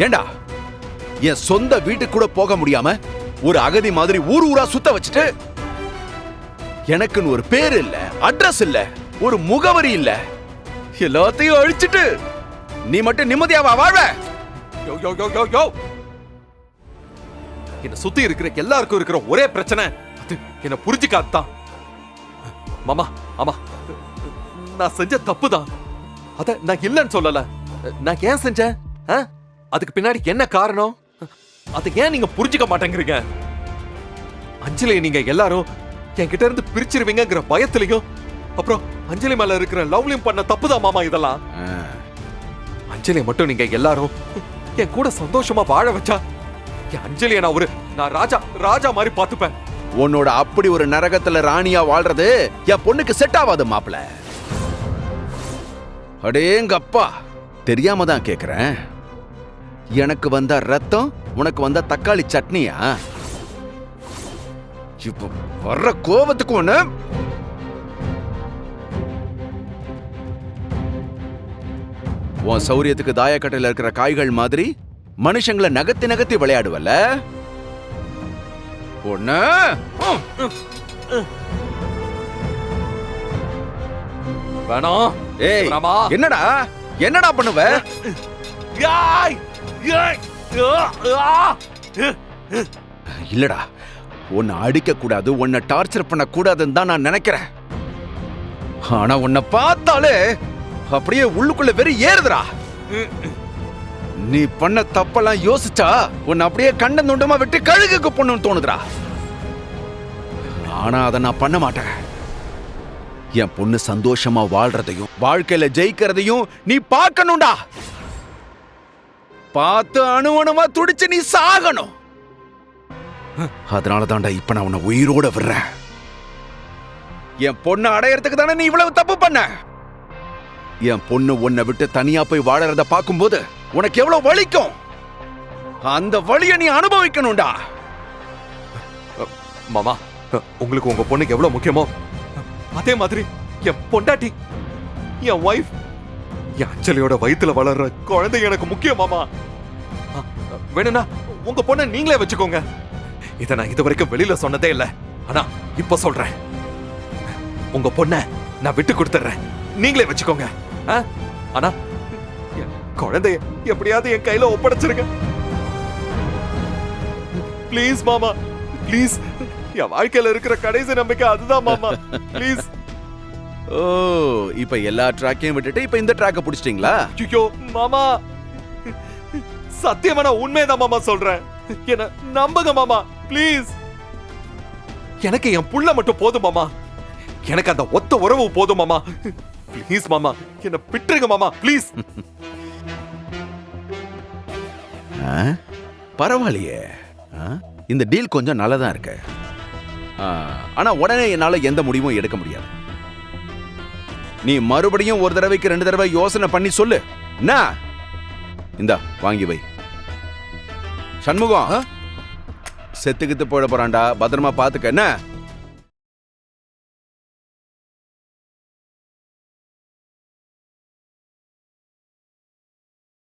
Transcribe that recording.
ஏண்டா என் சொந்த வீட்டுக்கு கூட போக முடியாம ஒரு அகதி மாதிரி ஊர் ஊரா சுத்த வச்சுட்டு எனக்குன்னு ஒரு பேர் இல்ல, அட்ரஸ் இல்ல, ஒரு முகவரி இல்ல, எல்லாத்தையும் அழிச்சிட்டு நீ மட்டும் நிம்மதியாவா வாழ்வ? யோ யோ யோ யோ யோ என்ன சுத்தி இருக்கிற எல்லாருக்கும் இருக்கிற ஒரே பிரச்சனை அது என்ன புரிஞ்சுக்காதான். மாமா ஆமா, நான் செஞ்ச தப்புதான். அத நான் இல்லைன்னு சொல்லல. நான் ஏன் செஞ்சேன்? அதுக்கு பின்னாடி என்ன காரணம்? அதை ஏன் நீங்க புரிஞ்சுக்க மாட்டேங்கிறீங்க? அஞ்சலியை நீங்க எல்லாரும் என்கிட்ட இருந்து பிரிச்சிருவீங்கிற பயத்திலையும், அப்புறம் அஞ்சலி மேல இருக்கிற லவ்லியும் பண்ண தப்புதான் மாமா இதெல்லாம். அஞ்சலியை மட்டும் நீங்க எல்லாரும் என் கூட சந்தோஷமா வாழ வச்சா என் அஞ்சலியை நான் ராஜா மாதிரி பாத்துப்பேன். உன்னோட அப்படி ஒரு நரகத்துல ராணியா வாழ்றது என் பொண்ணுக்கு செட் ஆகாது மாப்பிள. அடேங்கப்பா, தெரியாம தான் கேக்குறேன். எனக்கு வந்த ரத்தம் உனக்கு வந்த தக்காளி சட்னியா? இப்ப வர்ற கோபத்துக்கு ஒண்ணு உன் சௌரியத்துக்கு தாயக்கட்டையில இருக்கிற காய்கள் மாதிரி மனுஷங்களை நகர்த்தி நகர்த்தி விளையாடுவல்ல ஒண்ணு. வேணாம். ஏய், என்னடா என்னடா பண்ணுவ? இல்லடா, உன்னை அடிக்க கூடாது, உன்னை டார்ச்சர் பண்ண கூடாதுன்னு தான் நான் நினைக்கிறேன். ஆனா உன்னை பார்த்தாலே அப்படியே உள்ளுக்குள்ள வெறி ஏறுதுடா. நீ பண்ண தப்பெல்லாம் யோசிச்சா உன்னை அப்படியே கண்ட நுண்டமா விட்டு கழுகுக்கு பொண்ணுன்னு தோணுதுடா. ஆனா அதை நான் பண்ண மாட்டேன். என் பொண்ணு சந்தோஷமா வாழ்றதையும் வாழ்க்கையில ஜெயிக்கிறதையும் நீ பார்க்கணும்டா. பார்த்து அணுவணுமா துடிச்சு நீ சாகணும். அதனால தான்டா இப்ப நான் உன்னை உயிரோட விடுறேன். என் பொண்ணு அடையறதுக்கு தானே நீ இவ்வளவு தப்பு பண்ண. என் பொண்ணு உன்னை விட்டு தனியா போய் வாழறத பார்க்கும்போது உனக்கு எவ்வளவு வலிக்கும். அந்த வலியை நீ அனுபவிக்கணும்டா. மாமா, உங்களுக்கு உங்க பொண்ணுக்கு எவ்வளவு முக்கியமோ அதே மாதிரி என் பொண்டாட்டி, என் வைஃப், என் அஞ்சலியோட வயித்துல வளர்ற குழந்தை எனக்கு முக்கியம் மாமா. வேணும்னா உங்க பொண்ணை நீங்களே வச்சுக்கோங்க. இதை நான் இது வரைக்கும் வெளியில சொன்னதே இல்லை. ஆனா இப்ப சொல்றேன், உங்க பொண்ணை நான் விட்டு கொடுத்துறேன், நீங்களே வச்சுக்கோங்க. ஆனா குழந்தைய எப்படியாவது என் கையில ஒப்படைச்சிருங்க ப்ளீஸ் மாமா, ப்ளீஸ். என் வாழ்க்கையில இருக்கிற கடைசி நம்பிக்கை அதுதான் மாமா, ப்ளீஸ். ஓ, இப்ப எல்லா ட்ராக்கையும் விட்டுட்டு இப்ப இந்த ட்ராக்க புடிச்சிட்டீங்களா? ஐயோ மாமா, சத்தியமா நான் உண்மைதான் மாமா சொல்றேன். என்ன நம்புங்க மாமா, ப்ளீஸ். எனக்கு என் புள்ள மட்டும் போதும் மாமா. எனக்கு அந்த ஒத்த உறவு போதும் மாமா. ப்ளீஸ் மாமா, என்ன விட்டுருங்க மாமா, ப்ளீஸ். பரவாயில்லையே, இந்த டீல் கொஞ்சம் நல்லதா இருக்கு. ஆனா உடனே என்னால எந்த முடிவும் எடுக்க முடியாது. நீ மறுபடியும் ஒரு தடவைக்கு 2 தடவை யோசனை பண்ணி சொல்லு. இந்தா வாங்கி வை. சண்முகம் செத்துக்கிட்டு போயிட போறான்டா, பத்திரமா பாத்துக்க. என்ன